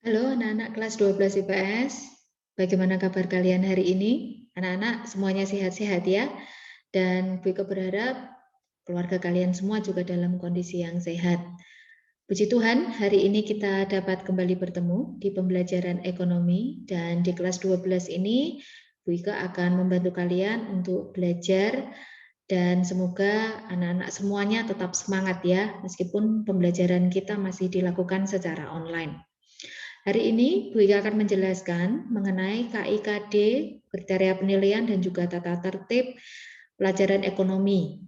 Halo anak-anak kelas 12 IPS, bagaimana kabar kalian hari ini? Anak-anak semuanya sehat-sehat ya? Dan Bu Ika berharap keluarga kalian semua juga dalam kondisi yang sehat. Puji Tuhan, hari ini kita dapat kembali bertemu di pembelajaran ekonomi dan di kelas 12 ini Bu Ika akan membantu kalian untuk belajar dan semoga anak-anak semuanya tetap semangat ya, meskipun pembelajaran kita masih dilakukan secara online. Hari ini Bu Ika akan menjelaskan mengenai KIKD, kriteria penilaian dan juga tata tertib pelajaran ekonomi.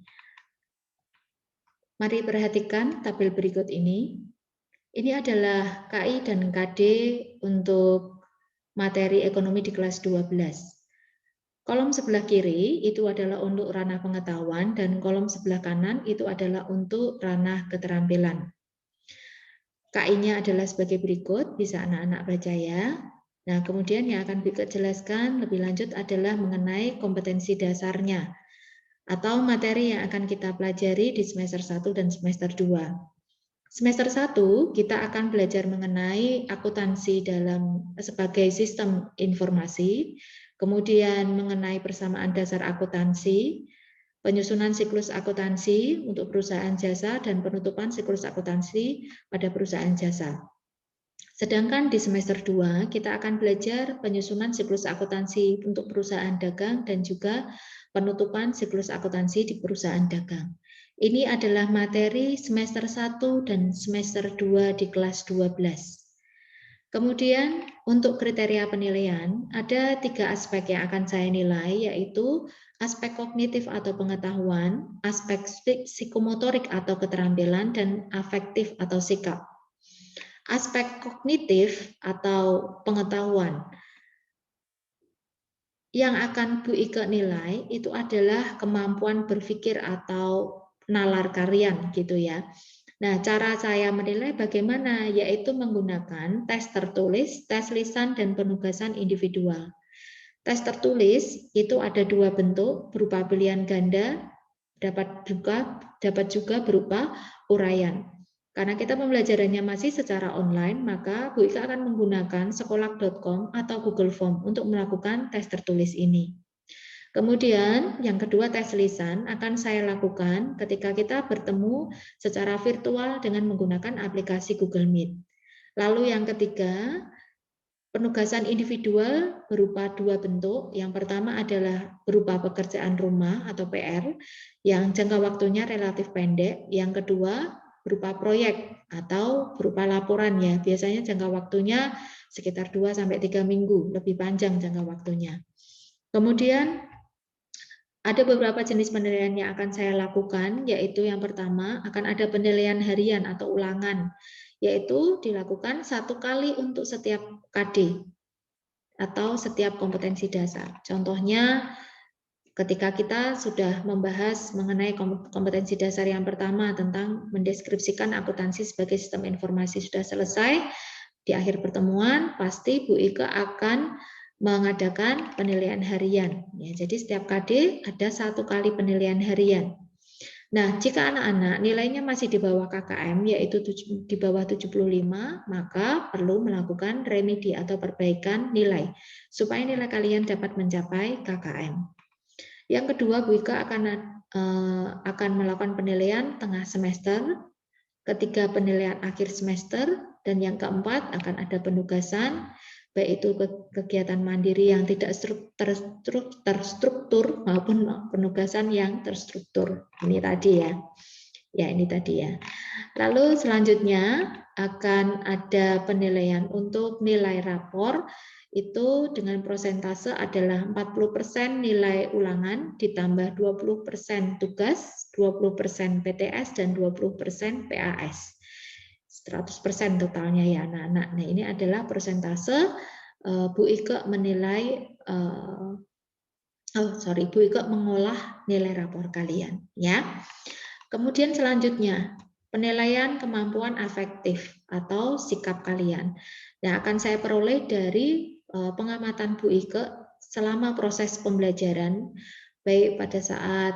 Mari perhatikan tabel berikut ini. Ini adalah KI dan KD untuk materi ekonomi di kelas 12. Kolom sebelah kiri itu adalah untuk ranah pengetahuan dan kolom sebelah kanan itu adalah untuk ranah keterampilan. KI-nya adalah sebagai berikut, bisa anak-anak baca ya. Nah, kemudian yang akan Bika jelaskan lebih lanjut adalah mengenai kompetensi dasarnya atau materi yang akan kita pelajari di semester 1 dan semester 2. Semester 1 kita akan belajar mengenai akuntansi dalam sebagai sistem informasi, kemudian mengenai persamaan dasar akuntansi, penyusunan siklus akuntansi untuk perusahaan jasa, dan penutupan siklus akuntansi pada perusahaan jasa. Sedangkan di semester 2 kita akan belajar penyusunan siklus akuntansi untuk perusahaan dagang dan juga penutupan siklus akuntansi di perusahaan dagang. Ini adalah materi semester 1 dan semester 2 di kelas 12. Kemudian untuk kriteria penilaian, ada 3 aspek yang akan saya nilai, yaitu aspek kognitif atau pengetahuan, aspek psikomotorik atau keterampilan, dan afektif atau sikap. Aspek kognitif atau pengetahuan yang akan Bu Ika nilai itu adalah kemampuan berpikir atau nalar kalian gitu ya. Nah, cara saya menilai bagaimana, yaitu menggunakan tes tertulis, tes lisan, dan penugasan individual. Tes tertulis itu ada 2 bentuk, berupa pilihan ganda, dapat juga berupa uraian. Karena kita pembelajarannya masih secara online, maka Bu Ika akan menggunakan sekolah.com atau Google Form untuk melakukan tes tertulis ini. Kemudian yang kedua, tes lisan akan saya lakukan ketika kita bertemu secara virtual dengan menggunakan aplikasi Google Meet. Lalu yang ketiga, penugasan individual berupa 2 bentuk. Yang pertama adalah berupa pekerjaan rumah atau PR yang jangka waktunya relatif pendek. Yang kedua berupa proyek atau berupa laporan ya. Biasanya jangka waktunya sekitar 2-3 minggu, lebih panjang jangka waktunya. Kemudian ada beberapa jenis penilaian yang akan saya lakukan, yaitu yang pertama akan ada penilaian harian atau ulangan, yaitu dilakukan 1 kali untuk setiap KD atau setiap kompetensi dasar. Contohnya, ketika kita sudah membahas mengenai kompetensi dasar yang pertama tentang mendeskripsikan akuntansi sebagai sistem informasi sudah selesai, di akhir pertemuan pasti Bu Ika akan mengadakan penilaian harian. Ya, jadi setiap KD ada 1 kali penilaian harian. Nah, jika anak-anak nilainya masih di bawah KKM, yaitu di bawah 75, maka perlu melakukan remedi atau perbaikan nilai, supaya nilai kalian dapat mencapai KKM. Yang kedua, Bu Ika akan melakukan penilaian tengah semester, ketiga penilaian akhir semester, dan yang keempat akan ada penugasan, baik itu kegiatan mandiri yang tidak terstruktur maupun penugasan yang terstruktur. Ini tadi ya. Ya, ini tadi ya. Lalu selanjutnya akan ada penilaian untuk nilai rapor, itu dengan persentase adalah 40% nilai ulangan ditambah 20% tugas, 20% PTS, dan 20% PAS. 100% totalnya ya anak-anak. Nah, ini adalah persentase Bu Ika menilai Bu Ika mengolah nilai rapor kalian ya. Kemudian selanjutnya penilaian kemampuan afektif atau sikap kalian. Nah, akan saya peroleh dari pengamatan Bu Ika selama proses pembelajaran, baik pada saat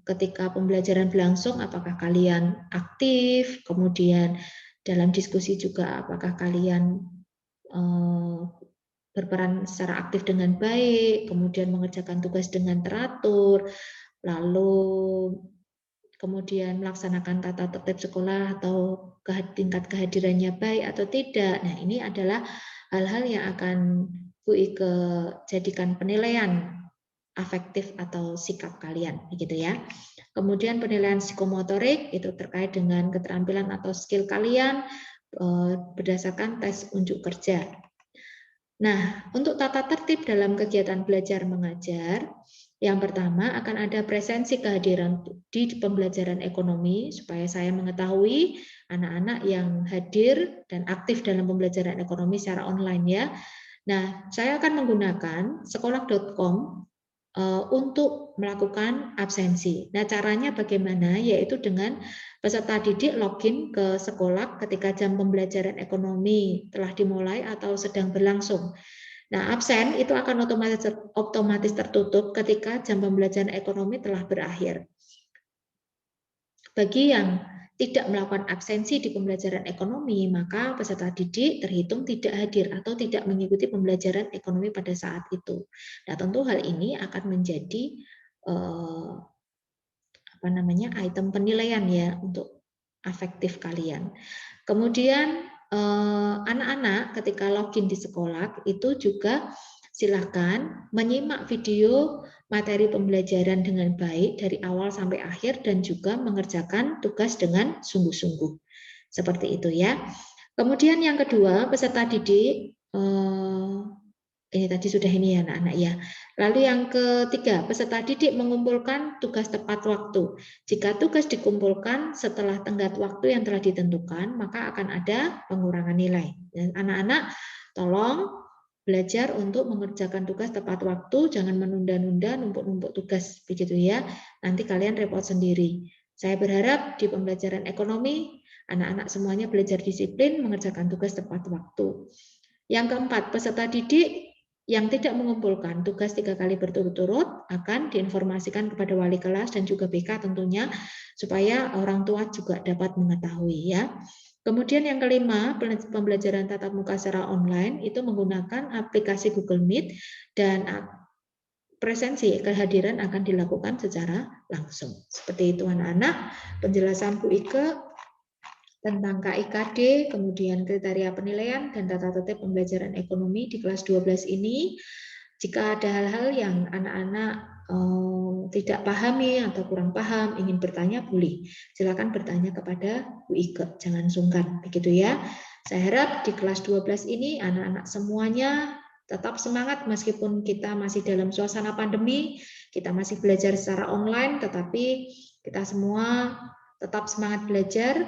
ketika pembelajaran berlangsung, apakah kalian aktif, kemudian dalam diskusi juga apakah kalian berperan secara aktif dengan baik, kemudian mengerjakan tugas dengan teratur, lalu kemudian melaksanakan tata tertib sekolah atau tingkat kehadirannya baik atau tidak. Nah, ini adalah hal-hal yang akan Bu Ike jadikan penilaian afektif atau sikap kalian, begitu ya. Kemudian penilaian psikomotorik itu terkait dengan keterampilan atau skill kalian berdasarkan tes unjuk kerja. Nah, untuk tata tertib dalam kegiatan belajar mengajar, yang pertama akan ada presensi kehadiran di pembelajaran ekonomi supaya saya mengetahui anak-anak yang hadir dan aktif dalam pembelajaran ekonomi secara online ya. Nah, saya akan menggunakan sekolah.com untuk melakukan absensi. Nah, caranya bagaimana? Yaitu dengan peserta didik login ke sekolah ketika jam pembelajaran ekonomi telah dimulai atau sedang berlangsung. Nah, absen itu akan otomatis tertutup ketika jam pembelajaran ekonomi telah berakhir. Bagi yang tidak melakukan absensi di pembelajaran ekonomi, maka peserta didik terhitung tidak hadir atau tidak mengikuti pembelajaran ekonomi pada saat itu. Nah, tentu hal ini akan menjadi item penilaian ya untuk afektif kalian. Kemudian anak-anak ketika login di sekolah itu juga silakan menyimak video materi pembelajaran dengan baik dari awal sampai akhir dan juga mengerjakan tugas dengan sungguh-sungguh. Seperti itu ya. Kemudian yang kedua, peserta didik ini tadi sudah ini ya anak-anak ya. Lalu yang ketiga, peserta didik mengumpulkan tugas tepat waktu. Jika tugas dikumpulkan setelah tenggat waktu yang telah ditentukan, maka akan ada pengurangan nilai. Dan anak-anak tolong belajar untuk mengerjakan tugas tepat waktu, jangan menunda-nunda, numpuk-numpuk tugas, begitu ya. Nanti kalian repot sendiri. Saya berharap di pembelajaran ekonomi, anak-anak semuanya belajar disiplin, mengerjakan tugas tepat waktu. Yang keempat, peserta didik yang tidak mengumpulkan tugas 3 kali berturut-turut akan diinformasikan kepada wali kelas dan juga BK tentunya, supaya orang tua juga dapat mengetahui ya. Kemudian yang kelima, pembelajaran tatap muka secara online itu menggunakan aplikasi Google Meet dan presensi kehadiran akan dilakukan secara langsung. Seperti itu anak-anak, penjelasan Bu Ike tentang KIKD, kemudian kriteria penilaian dan tata tertib pembelajaran ekonomi di kelas 12 ini. Jika ada hal-hal yang anak-anak tidak pahami atau kurang paham, ingin bertanya, boleh. Silakan bertanya kepada Bu Ike, jangan sungkan, begitu ya. Saya harap di kelas 12 ini anak-anak semuanya tetap semangat meskipun kita masih dalam suasana pandemi, kita masih belajar secara online, tetapi kita semua tetap semangat belajar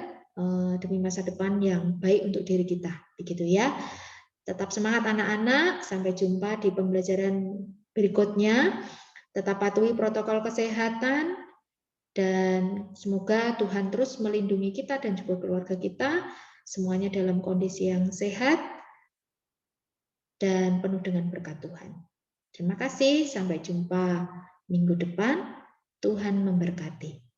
demi masa depan yang baik untuk diri kita, begitu ya. Tetap semangat anak-anak, sampai jumpa di pembelajaran berikutnya. Tetap patuhi protokol kesehatan dan semoga Tuhan terus melindungi kita dan juga keluarga kita, semuanya dalam kondisi yang sehat dan penuh dengan berkat Tuhan. Terima kasih, sampai jumpa minggu depan. Tuhan memberkati.